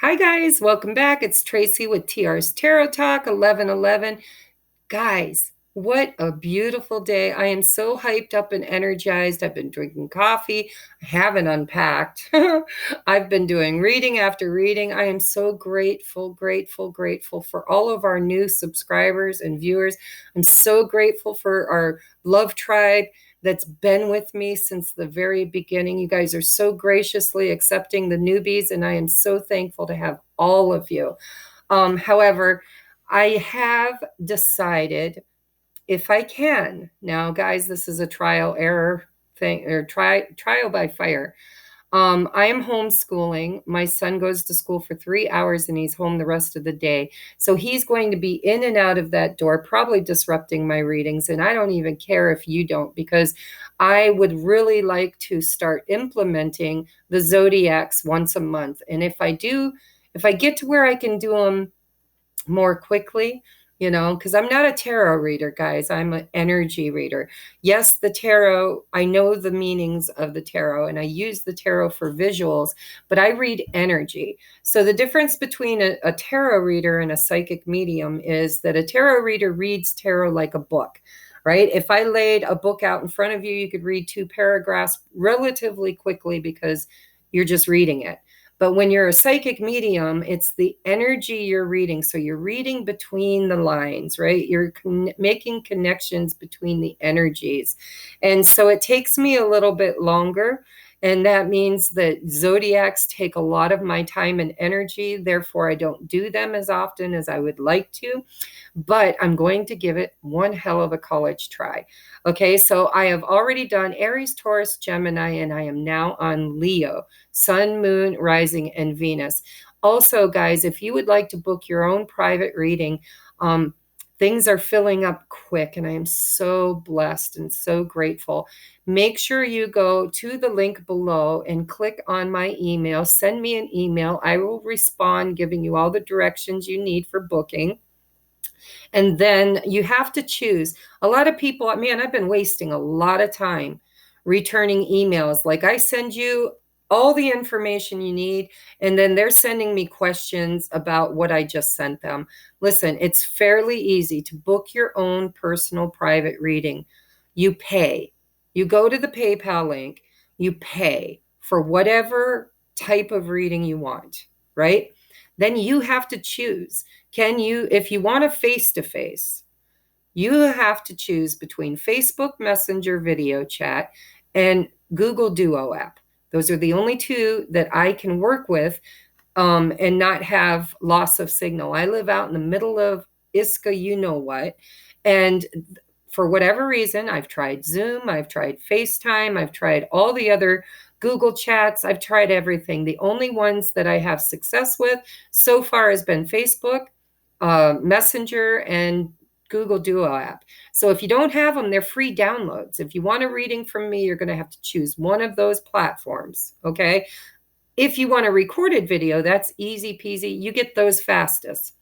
Hi guys, welcome back. It's Tracy with TR's Tarot Talk 1111. Guys, what a beautiful day. I am so hyped up and energized. I've been drinking coffee. I haven't unpacked. I've been doing reading after reading. I am so grateful for all of our new subscribers and viewers. I'm so grateful for our love tribe that's been with me since the very beginning. You guys are so graciously accepting the newbies, and I am so thankful to have all of you. However, I have decided, if I can, now guys, this is a trial error thing, or trial by fire. I am homeschooling. My son goes to school for 3 hours and he's home the rest of the day. So he's going to be in and out of that door, probably disrupting my readings. And I don't even care if you don't, because I would really like to start implementing the zodiacs once a month. And if I get to where I can do them more quickly, because I'm not a tarot reader, guys. I'm an energy reader. Yes, the tarot, I know the meanings of the tarot and I use the tarot for visuals, but I read energy. So the difference between a tarot reader and a psychic medium is that a tarot reader reads tarot like a book, right? If I laid a book out in front of you, you could read 2 paragraphs relatively quickly because you're just reading it. But when you're a psychic medium, it's the energy you're reading. So you're reading between the lines, right? You're making connections between the energies. And so it takes me a little bit longer. And that means that zodiacs take a lot of my time and energy. Therefore, I don't do them as often as I would like to. But I'm going to give it one hell of a college try. Okay, so I have already done Aries, Taurus, Gemini, and I am now on Leo. Sun, Moon, Rising, and Venus. Also, guys, if you would like to book your own private reading, things are filling up quick, and I am so blessed and so grateful. Make sure you go to the link below and click on my email. Send me an email. I will respond, giving you all the directions you need for booking. And then you have to choose. A lot of people, man, I've been wasting a lot of time returning emails. Like, I send you all the information you need, and then they're sending me questions about what I just sent them. Listen, it's fairly easy to book your own personal private reading. You pay. You go to the PayPal link, you pay for whatever type of reading you want, right? Then you have to choose. If you want a face-to-face, you have to choose between Facebook Messenger video chat and Google Duo app. Those are the only two that I can work with and not have loss of signal. I live out in the middle of Iska, you know what. And for whatever reason, I've tried Zoom, I've tried FaceTime, I've tried all the other Google chats, I've tried everything. The only ones that I have success with so far has been Facebook, Messenger, and Google Duo app. So if you don't have them, they're free downloads. If you want a reading from me, you're going to have to choose one of those platforms, okay? If you want a recorded video, that's easy peasy. You get those fastest.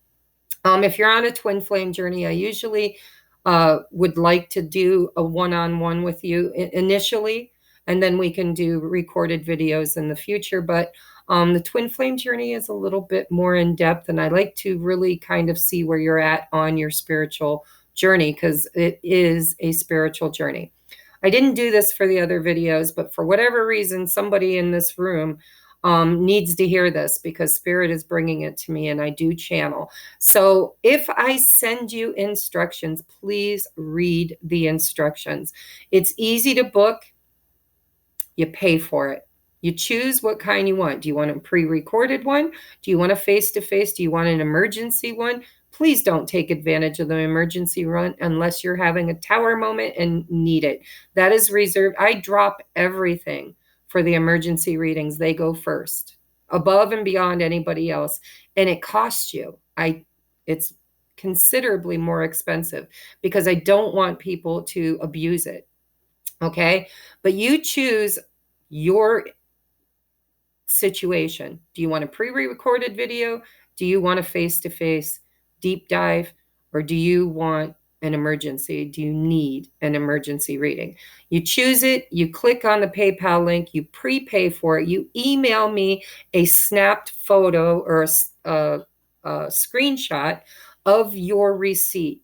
If you're on a twin flame journey, I usually would like to do a one-on-one with you initially, and then we can do recorded videos in the future. But the twin flame journey is a little bit more in depth, and I like to really kind of see where you're at on your spiritual journey, because it is a spiritual journey. I didn't do this for the other videos, but for whatever reason, somebody in this room needs to hear this, because Spirit is bringing it to me and I do channel. So if I send you instructions, please read the instructions. It's easy to book. You pay for it. You choose what kind you want. Do you want a pre-recorded one? Do you want a face-to-face? Do you want an emergency one? Please don't take advantage of the emergency run unless you're having a tower moment and need it. That is reserved. I drop everything for the emergency readings. They go first, above and beyond anybody else. And it costs you. It's considerably more expensive because I don't want people to abuse it. Okay? But you choose your situation. Do you want a pre-recorded video? Do you want a face-to-face deep dive? Or do you want an emergency? Do you need an emergency reading? You choose it, you click on the PayPal link, you prepay for it, you email me a snapped photo or a screenshot of your receipt,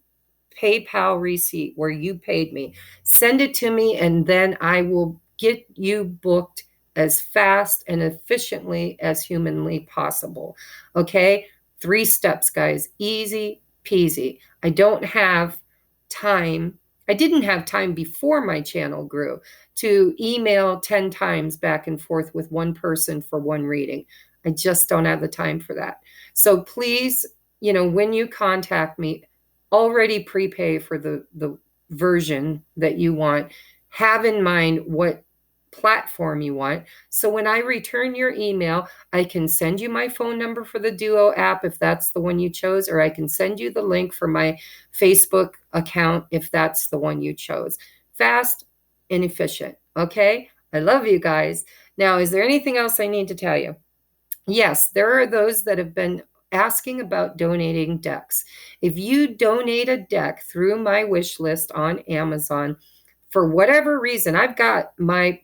PayPal receipt where you paid me. Send it to me, and then I will get you booked as fast and efficiently as humanly possible. Okay? 3 steps, guys. Easy peasy. I don't have time. I didn't have time before my channel grew to email 10 times back and forth with one person for one reading. I just don't have the time for that. So please, when you contact me, already prepay for the version that you want. Have in mind what platform you want. So when I return your email, I can send you my phone number for the Duo app if that's the one you chose, or I can send you the link for my Facebook account if that's the one you chose. Fast and efficient. Okay? I love you guys. Now, is there anything else I need to tell you? Yes, there are those that have been asking about donating decks. If you donate a deck through my wish list on Amazon, for whatever reason, I've got my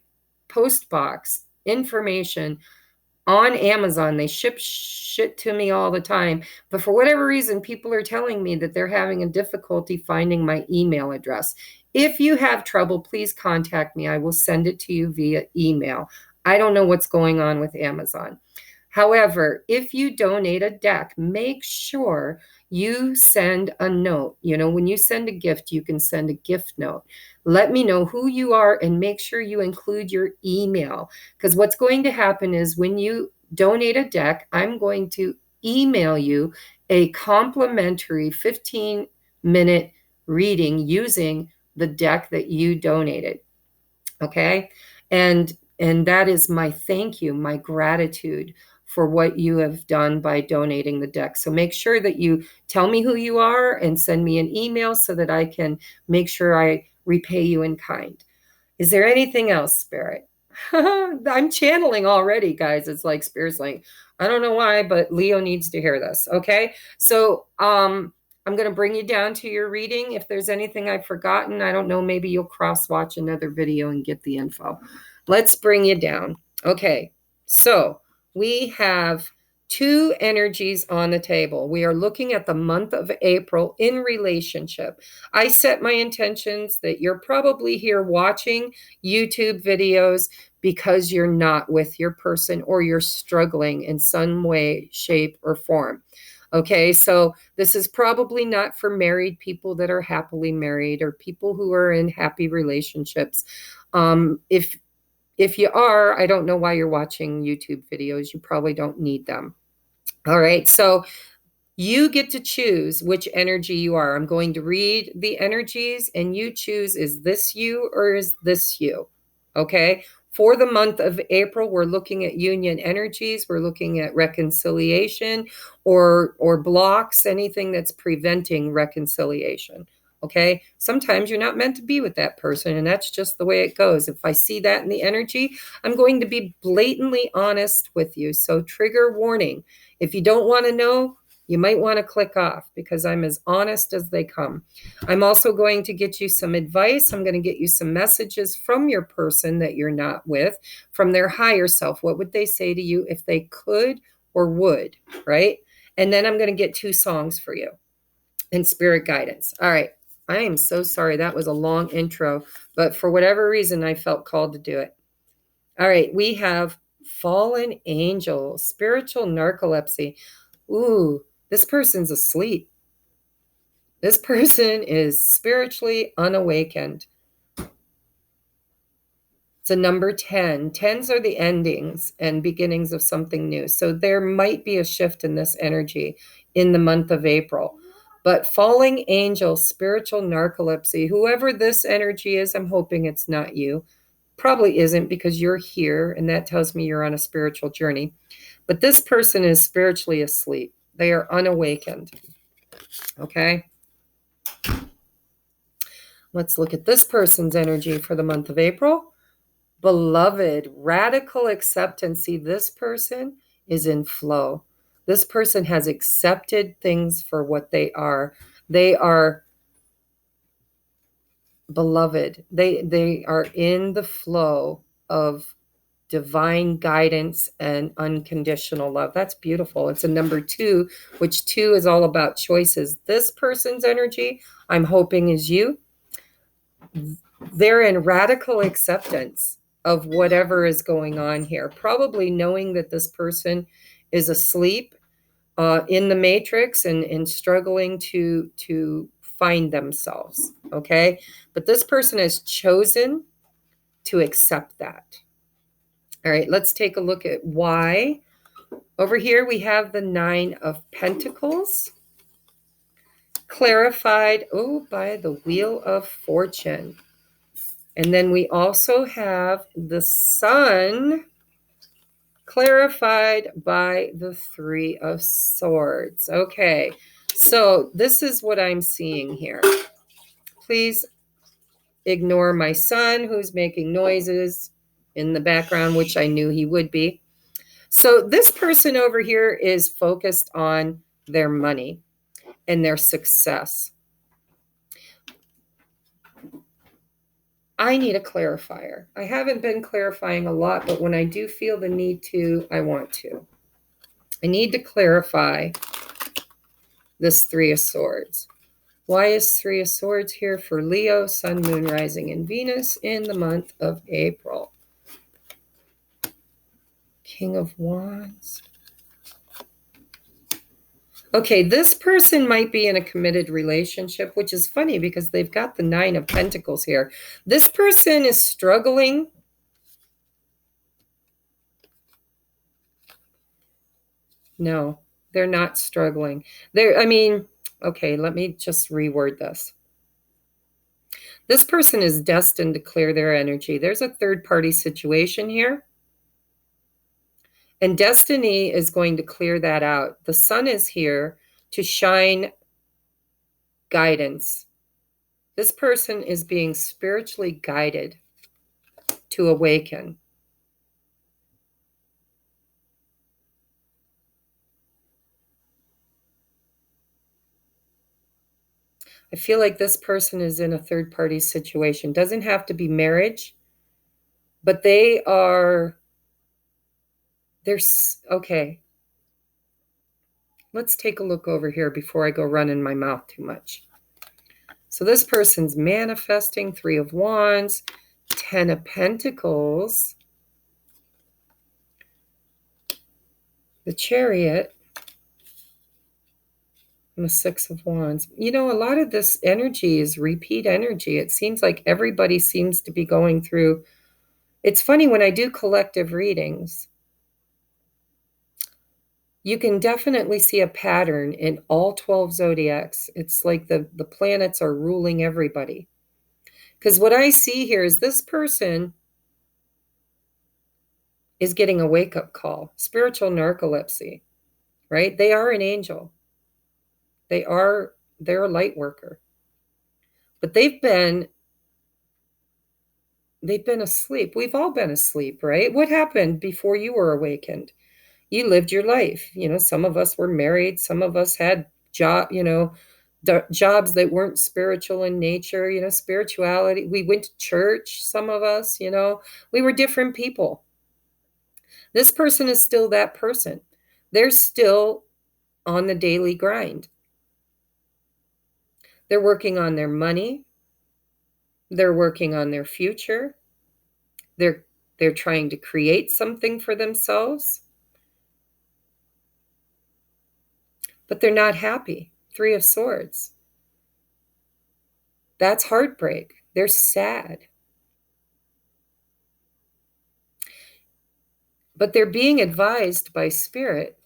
post box information on Amazon. They ship shit to me all the time. But for whatever reason, people are telling me that they're having a difficulty finding my email address. If you have trouble, please contact me. I will send it to you via email. I don't know what's going on with Amazon. However, if you donate a deck, make sure you send a note. When you send a gift, you can send a gift note. Let me know who you are and make sure you include your email. Because what's going to happen is when you donate a deck, I'm going to email you a complimentary 15-minute reading using the deck that you donated. Okay? And that is my thank you, my gratitude for what you have done by donating the deck. So make sure that you tell me who you are and send me an email so that I can make sure I repay you in kind. Is there anything else, Spirit? I'm channeling already, guys. It's like Spirit's like, I don't know why, but Leo needs to hear this. Okay. So I'm going to bring you down to your reading. If there's anything I've forgotten, I don't know, maybe you'll cross watch another video and get the info. Let's bring you down. Okay. So we have 2 energies on the table. We are looking at the month of April in relationship. I set my intentions that you're probably here watching YouTube videos because you're not with your person or you're struggling in some way, shape, or form. Okay, so this is probably not for married people that are happily married or people who are in happy relationships. If you are, I don't know why you're watching YouTube videos. You probably don't need them. All right, so you get to choose which energy you are. I'm going to read the energies and you choose, is this you or is this you? Okay. For the month of April, we're looking at union energies. We're looking at reconciliation or blocks, anything that's preventing reconciliation. Okay. Sometimes you're not meant to be with that person, and that's just the way it goes. If I see that in the energy, I'm going to be blatantly honest with you. So trigger warning. If you don't want to know, you might want to click off because I'm as honest as they come. I'm also going to get you some advice. I'm going to get you some messages from your person that you're not with, from their higher self. What would they say to you if they could or would, right? And then I'm going to get 2 songs for you and spirit guidance. All right. I am so sorry. That was a long intro, but for whatever reason, I felt called to do it. All right. We have fallen angel, spiritual narcolepsy. Ooh, this person's asleep. This person is spiritually unawakened. It's a number 10. 10s are the endings and beginnings of something new. So there might be a shift in this energy in the month of April. But falling angel, spiritual narcolepsy, whoever this energy is, I'm hoping it's not you. Probably isn't because you're here, and that tells me you're on a spiritual journey. But this person is spiritually asleep. They are unawakened. Okay? Let's look at this person's energy for the month of April. Beloved, radical acceptance. See, this person is in flow. This person has accepted things for what they are. They are beloved. They are in the flow of divine guidance and unconditional love. That's beautiful. It's a number 2, which 2 is all about choices. This person's energy, I'm hoping, is you. They're in radical acceptance of whatever is going on here, probably knowing that this person is asleep in the matrix and struggling to find themselves. Okay, but this person has chosen to accept that. All right, let's take a look at why. Over here we have the 9 of Pentacles, clarified by the Wheel of Fortune. And then we also have the Sun, clarified by the 3 of Swords. Okay, so this is what I'm seeing here. Please ignore my son who's making noises in the background, which I knew he would be. So this person over here is focused on their money and their success. I need a clarifier. I haven't been clarifying a lot, but when I do feel the need to, I want to. I need to clarify this 3 of Swords. Why is 3 of Swords here for Leo, Sun, Moon, Rising, and Venus in the month of April? King of Wands. Okay, this person might be in a committed relationship, which is funny because they've got the 9 of Pentacles here. This person is struggling. No, they're not struggling. Okay, let me just reword this. This person is destined to clear their energy. There's a third-party situation here. And destiny is going to clear that out. The Sun is here to shine guidance. This person is being spiritually guided to awaken. I feel like this person is in a third-party situation. Doesn't have to be marriage, but okay. Let's take a look over here before I go running my mouth too much. So this person's manifesting 3 of Wands, 10 of Pentacles, the Chariot, and the 6 of Wands. You know, a lot of this energy is repeat energy. It seems like everybody seems to be going through. It's funny, when I do collective readings, you can definitely see a pattern in all 12 zodiacs. It's like the planets are ruling everybody. Because what I see here is this person is getting a wake-up call, spiritual narcolepsy, right? They are an angel. They're a light worker. But they've been asleep. We've all been asleep, right? What happened before you were awakened? You lived your life. You know, some of us were married, some of us had jobs that weren't spiritual in nature, spirituality. We went to church, some of us, we were different people. This person is still that person. They're still on the daily grind. They're working on their money. They're working on their future. They're trying to create something for themselves. But they're not happy. 3 of Swords. That's heartbreak. They're sad. But they're being advised by Spirit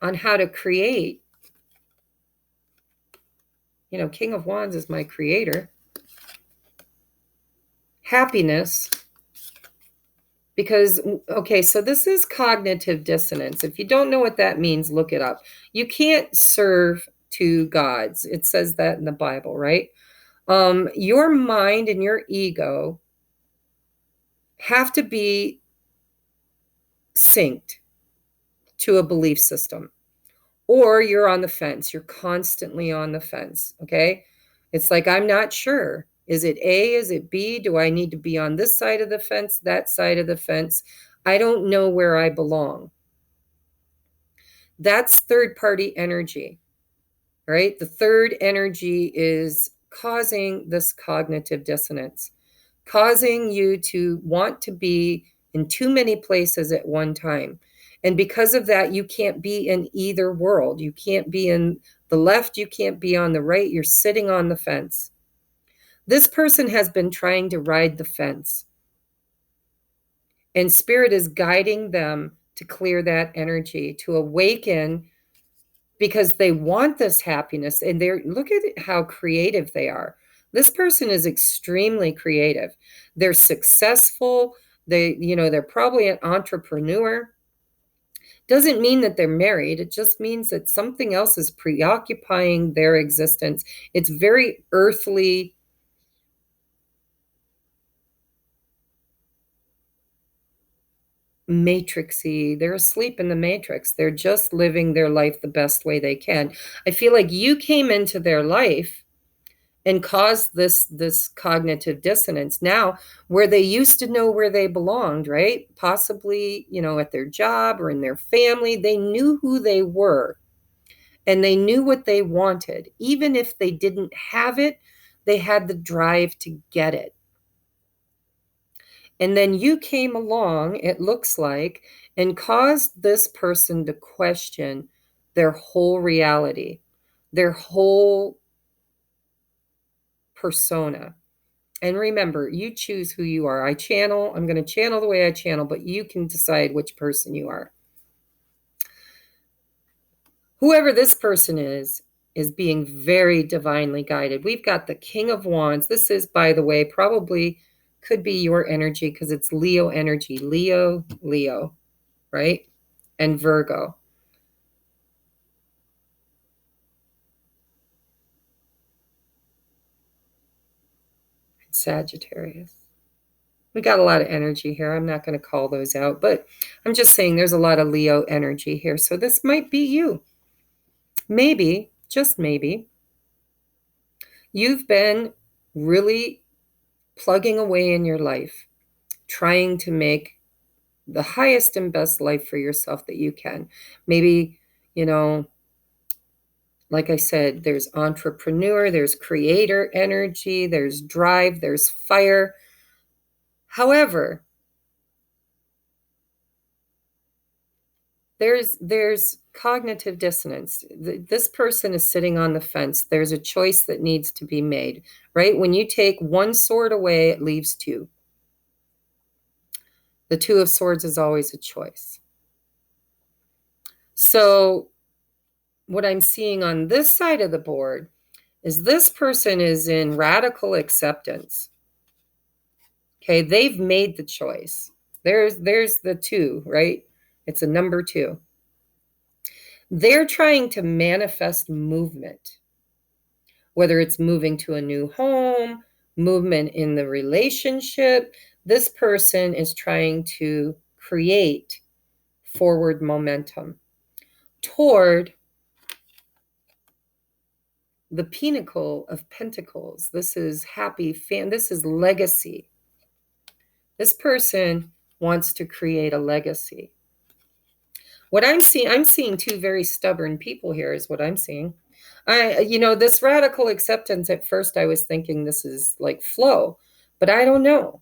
on how to create. King of Wands is my creator. Happiness. Because, okay, so this is cognitive dissonance. If you don't know what that means, look it up. You can't serve 2 gods. It says that in the Bible, right? Your mind and your ego have to be synced to a belief system, or you're on the fence. You're constantly on the fence, okay? It's like, I'm not sure. Is it A? Is it B? Do I need to be on this side of the fence, that side of the fence? I don't know where I belong. That's third party energy, right? The third energy is causing this cognitive dissonance, causing you to want to be in too many places at one time. And because of that, you can't be in either world. You can't be in the left, you can't be on the right. You're sitting on the fence. This person has been trying to ride the fence, and spirit is guiding them to clear that energy, to awaken, because they want this happiness. And they're, look at how creative they are. This person is extremely creative. They're successful. They're probably an entrepreneur. Doesn't mean that they're married. It just means that something else is preoccupying their existence. It's very earthly, matrixy. They're asleep in the matrix. They're just living their life the best way they can. I feel like you came into their life and caused this cognitive dissonance. Now, where they used to know where they belonged, right? Possibly, at their job or in their family, they knew who they were and they knew what they wanted. Even if they didn't have it, they had the drive to get it. And then you came along, it looks like, and caused this person to question their whole reality, their whole persona. And remember, you choose who you are. I'm going to channel the way I channel, but you can decide which person you are. Whoever this person is being very divinely guided. We've got the King of Wands. This is, by the way, probably could be your energy because it's Leo energy. Leo, right? And Virgo. Sagittarius. We got a lot of energy here. I'm not going to call those out, but I'm just saying there's a lot of Leo energy here. So this might be you. Maybe, just maybe, you've been really plugging away in your life, trying to make the highest and best life for yourself that you can. Maybe, like I said, there's entrepreneur, there's creator energy, there's drive, there's fire. However, there's cognitive dissonance. This person is sitting on the fence. There's a choice that needs to be made, right? When you take one sword away, it leaves two. The Two of Swords is always a choice. So what I'm seeing on this side of the board is this person is in radical acceptance. Okay, they've made the choice. There's the two, right? It's a number two. They're trying to manifest movement, whether it's moving to a new home, movement in the relationship. This person is trying to create forward momentum toward the pinnacle of pentacles. This is this is legacy. This person wants to create a legacy. What I'm seeing two very stubborn people here is what I'm seeing. This radical acceptance, at first I was thinking this is like flow, but I don't know.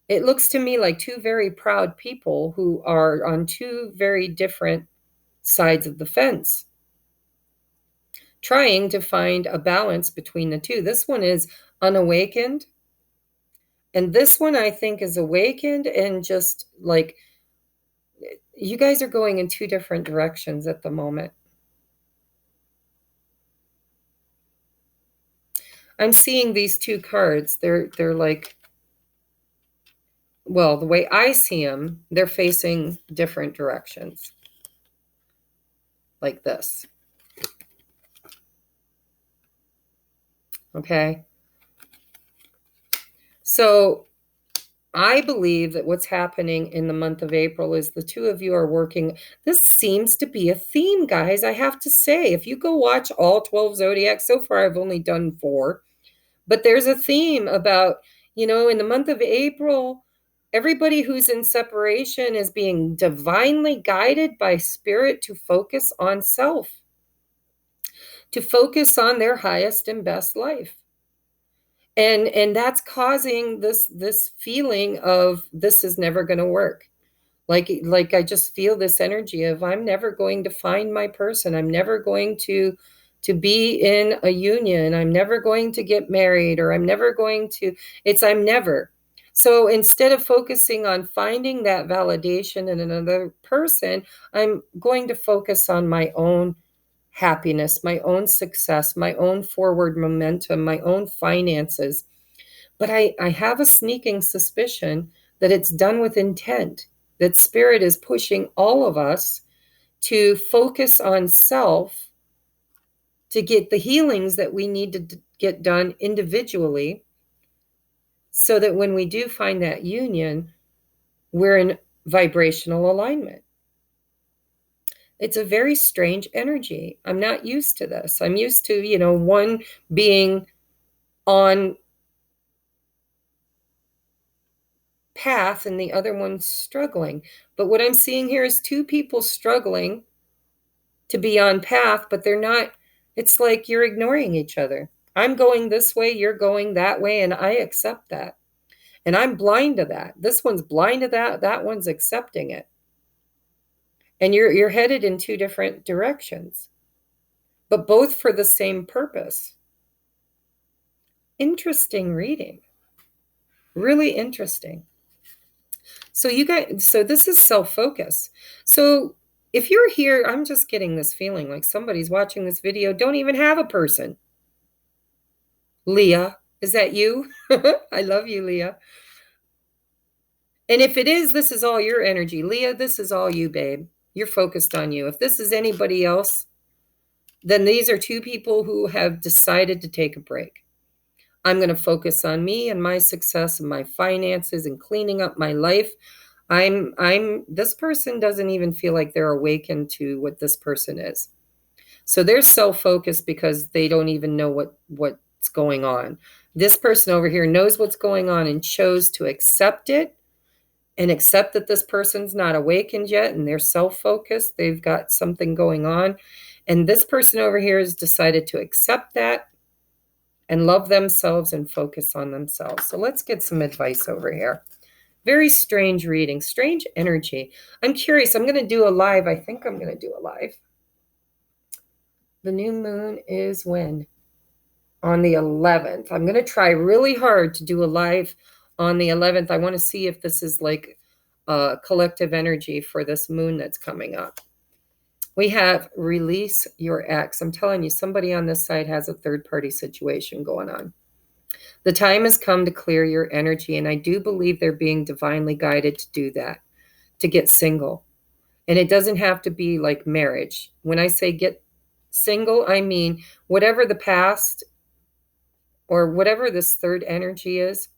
It looks to me like two very proud people who are on two very different sides of the fence, trying to find a balance between the two. This one is unawakened, and this one I think is awakened, and just like you guys are going in two different directions at the moment. I'm seeing these two cards. They're like, well, the way I see them, they're facing different directions. Like this. Okay. So I believe that what's happening in the month of April is the two of you are working. This seems to be a theme, guys. I have to say, if you go watch all 12 zodiacs, so far I've only done 4, But there's a theme about, in the month of April, everybody who's in separation is being divinely guided by spirit to focus on self, to focus on their highest and best life. And that's causing this feeling of this is never going to work. Like I just feel this energy of I'm never going to find my person. I'm never going to be in a union. I'm never going to get married, or I'm never going to, I'm never. So instead of focusing on finding that validation in another person, I'm going to focus on my own happiness, my own success, my own forward momentum, my own finances. But I have a sneaking suspicion that it's done with intent, that spirit is pushing all of us to focus on self, to get the healings that we need to get done individually, so that when we do find that union, we're in vibrational alignment. It's a very strange energy. I'm not used to this. I'm used to, one being on path and the other one struggling. But what I'm seeing here is two people struggling to be on path, but they're not. It's like you're ignoring each other. I'm going this way, you're going that way, and I accept that. And I'm blind to that. This one's blind to that. That one's accepting it. And you're headed in two different directions, but both for the same purpose. Interesting reading. Really interesting. So this is self-focus. So if you're here, I'm just getting this feeling like somebody's watching this video, don't even have a person. Leah, is that you? I love you, Leah. And if it is, this is all your energy. Leah, this is all you, babe. You're focused on you. If this is anybody else, then these are two people who have decided to take a break. I'm going to focus on me and my success and my finances and cleaning up my life. This person doesn't even feel like they're awakened to what this person is. So they're self-focused because they don't even know what's going on. This person over here knows what's going on and chose to accept it, and accept that this person's not awakened yet, and they're self-focused. They've got something going on. And this person over here has decided to accept that and love themselves and focus on themselves. So let's get some advice over here. Very strange reading, strange energy. I'm curious. I'm going to do a live. I think I'm going to do a live. The new moon is when? On the 11th. I'm going to try really hard to do a live on the 11th. I want to see if this is like a collective energy for this moon that's coming up. We have release your ex. I'm telling you, somebody on this side has a third-party situation going on. The time has come to clear your energy, and I do believe they're being divinely guided to do that, to get single. And it doesn't have to be like marriage. When I say get single, I mean whatever the past or whatever this third energy is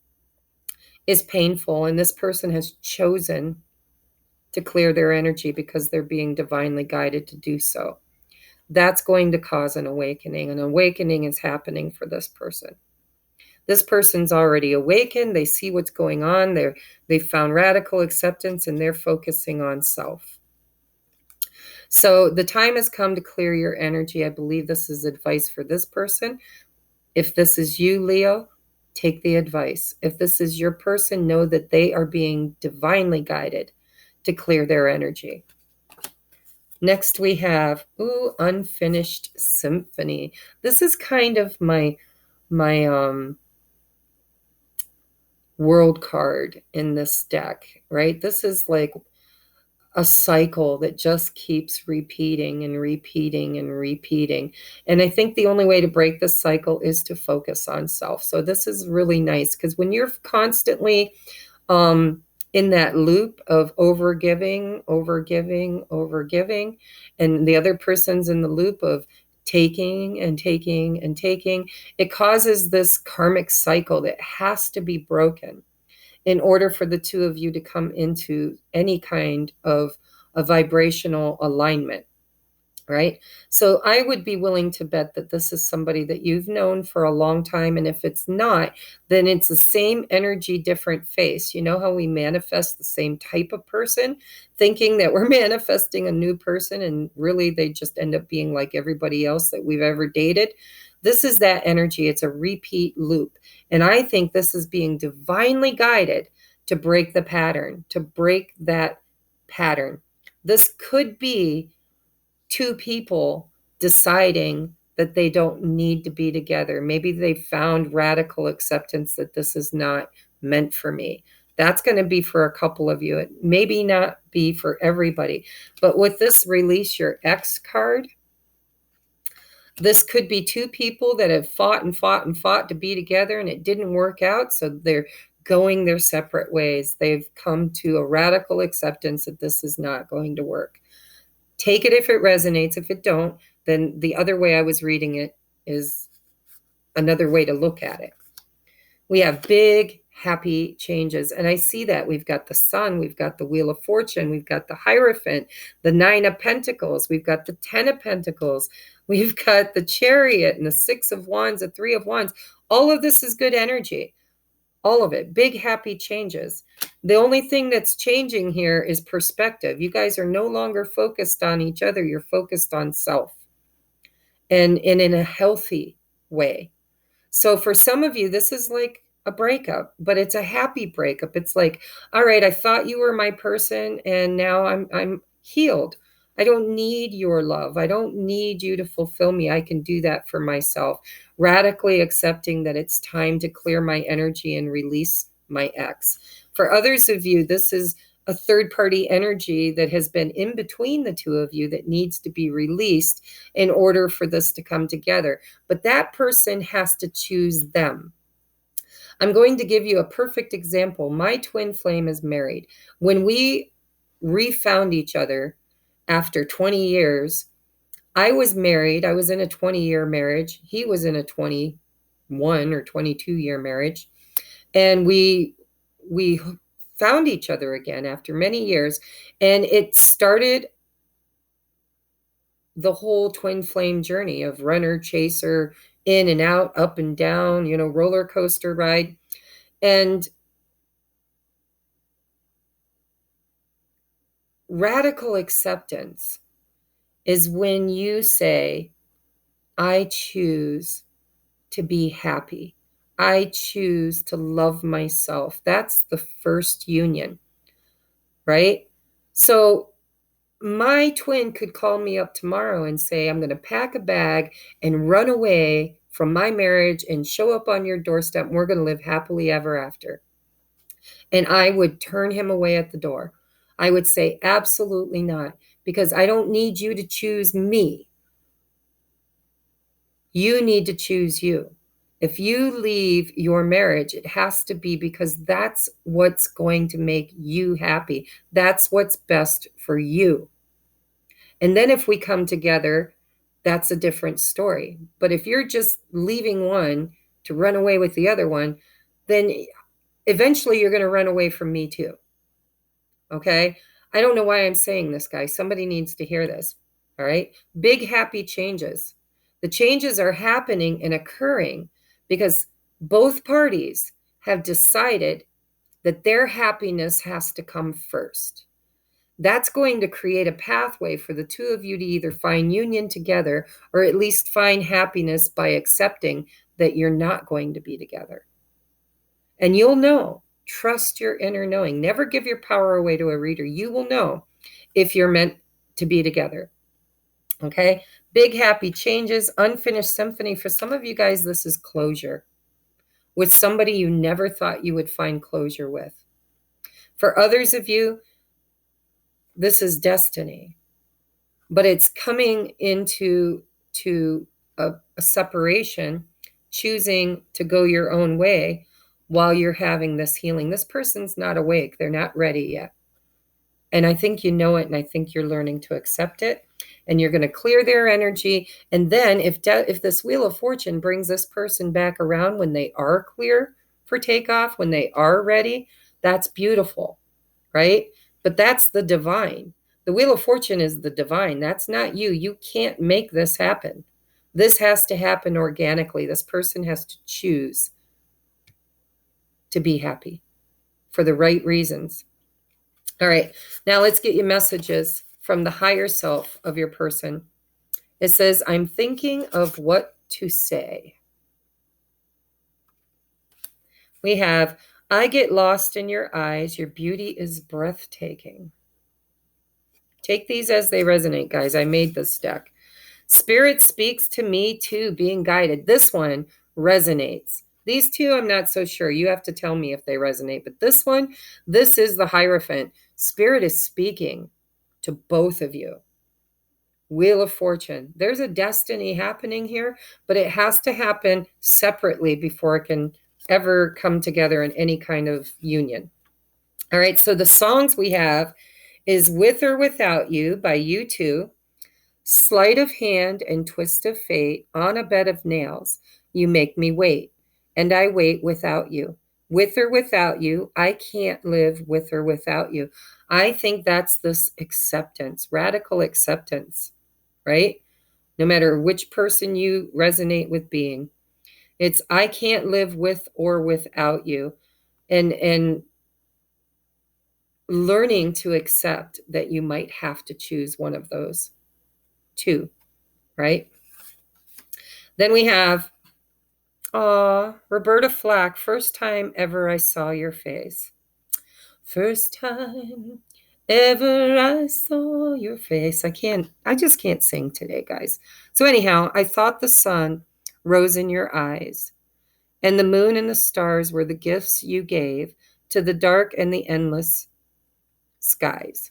painful, and this person has chosen to clear their energy because they're being divinely guided to do so. That's going to cause an awakening. An awakening is happening for this person. This person's already awakened. They see what's going on. They've found radical acceptance, and they're focusing on self. So the time has come to clear your energy. I believe this is advice for this person. If this is you, Leo, take the advice. If this is your person, know that they are being divinely guided to clear their energy. Next we have, Unfinished Symphony. This is kind of my world card in this deck, right? This is like a cycle that just keeps repeating and repeating and repeating. And I think the only way to break this cycle is to focus on self. So this is really nice, because when you're constantly in that loop of overgiving, and the other person's in the loop of taking and taking and taking, it causes this karmic cycle that has to be broken in order for the two of you to come into any kind of a vibrational alignment. right? So I would be willing to bet that this is somebody that you've known for a long time. And if it's not, then it's the same energy, different face. You know how we manifest the same type of person, thinking that we're manifesting a new person, and really they just end up being like everybody else that we've ever dated. This is that energy. It's a repeat loop. And I think this is being divinely guided to break the pattern, to break that pattern. This could be two people deciding that they don't need to be together. Maybe they found radical acceptance that this is not meant for me. That's going to be for a couple of you. It maybe not be for everybody. But with this release your ex card, this could be two people that have fought and fought and fought to be together, and it didn't work out. So they're going their separate ways. They've come to a radical acceptance that this is not going to work. Take it if it resonates. If it don't, then the other way I was reading it is another way to look at it. We have big, happy changes. And I see that. We've got the Sun, we've got the Wheel of Fortune, we've got the Hierophant, the Nine of Pentacles, we've got the Ten of Pentacles, we've got the Chariot and the Six of Wands, the Three of Wands. All of this is good energy. All of it. Big, happy changes. The only thing that's changing here is perspective. You guys are no longer focused on each other. You're focused on self, and in a healthy way. So for some of you, this is like a breakup, but it's a happy breakup. It's like, all right, I thought you were my person, and now I'm healed. I don't need your love. I don't need you to fulfill me. I can do that for myself. Radically accepting that it's time to clear my energy and release my ex. For others of you, this is a third party energy that has been in between the two of you that needs to be released in order for this to come together. But that person has to choose them. I'm going to give you a perfect example. My twin flame is married. When we refound each other after 20 years, I was married. I was in a 20-year marriage. He was in a 21 or 22-year marriage. And we found each other again after many years. And it started the whole twin flame journey of runner, chaser, in and out, up and down, roller coaster ride. And radical acceptance is when you say, I choose to be happy. I choose to love myself. That's the first union, right? So my twin could call me up tomorrow and say, I'm going to pack a bag and run away from my marriage and show up on your doorstep, and we're going to live happily ever after. And I would turn him away at the door. I would say, absolutely not, because I don't need you to choose me. You need to choose you. If you leave your marriage, it has to be because that's what's going to make you happy. That's what's best for you. And then if we come together, that's a different story. But if you're just leaving one to run away with the other one, then eventually you're going to run away from me too. Okay? I don't know why I'm saying this, guys. Somebody needs to hear this. All right? Big happy changes. The changes are happening and occurring because both parties have decided that their happiness has to come first. That's going to create a pathway for the two of you to either find union together or at least find happiness by accepting that you're not going to be together. And you'll know. Trust your inner knowing. Never give your power away to a reader. You will know if you're meant to be together. Okay? Big happy changes, unfinished symphony. For some of you guys, this is closure with somebody you never thought you would find closure with. For others of you, this is destiny, but it's coming into a separation, choosing to go your own way while you're having this healing. This person's not awake. They're not ready yet. And I think you know it, and I think you're learning to accept it, and you're going to clear their energy. And then if this Wheel of Fortune brings this person back around when they are clear for takeoff, when they are ready, that's beautiful, right? But that's the divine. The Wheel of Fortune is the divine. That's not you. You can't make this happen. This has to happen organically. This person has to choose to be happy for the right reasons. All right, now let's get you messages from the higher self of your person. It says, I'm thinking of what to say. We have, I get lost in your eyes. Your beauty is breathtaking. Take these as they resonate, guys. I made this deck. Spirit speaks to me too, being guided. This one resonates. These two, I'm not so sure. You have to tell me if they resonate. But this one, this is the Hierophant. Spirit is speaking to both of you. Wheel of Fortune. There's a destiny happening here, but it has to happen separately before it can ever come together in any kind of union. All right, so the songs we have is With or Without You by U2, Sleight of Hand and Twist of Fate, On a Bed of Nails, You Make Me Wait, and I Wait Without You. With or Without You, I Can't Live With or Without You. I think that's this acceptance, radical acceptance, right? No matter which person you resonate with being. It's I can't live with or without you. And learning to accept that you might have to choose one of those two, right? Then we have Roberta Flack, First Time Ever I Saw Your Face. First time ever I saw your face. I just can't sing today, guys. So anyhow, I thought the sun rose in your eyes, and the moon and the stars were the gifts you gave to the dark and the endless skies.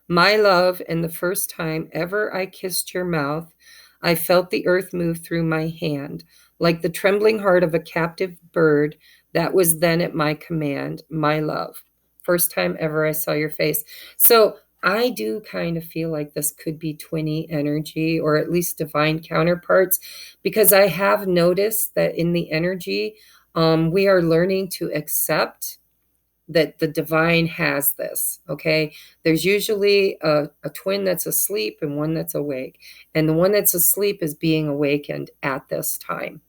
My love, and the first time ever I kissed your mouth, I felt the earth move through my hand, like the trembling heart of a captive bird that was then at my command. My love, first time ever I saw your face. So I do kind of feel like this could be twinny energy, or at least divine counterparts, because I have noticed that in the energy, we are learning to accept that the divine has this. Okay, there's usually a twin that's asleep and one that's awake, and the one that's asleep is being awakened at this time.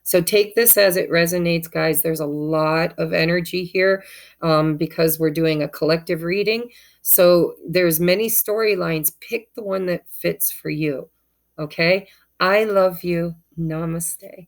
So take this as it resonates, guys. There's a lot of energy here, because we're doing a collective reading, so there's many storylines. Pick the one that fits for you. Okay, I love you. Namaste.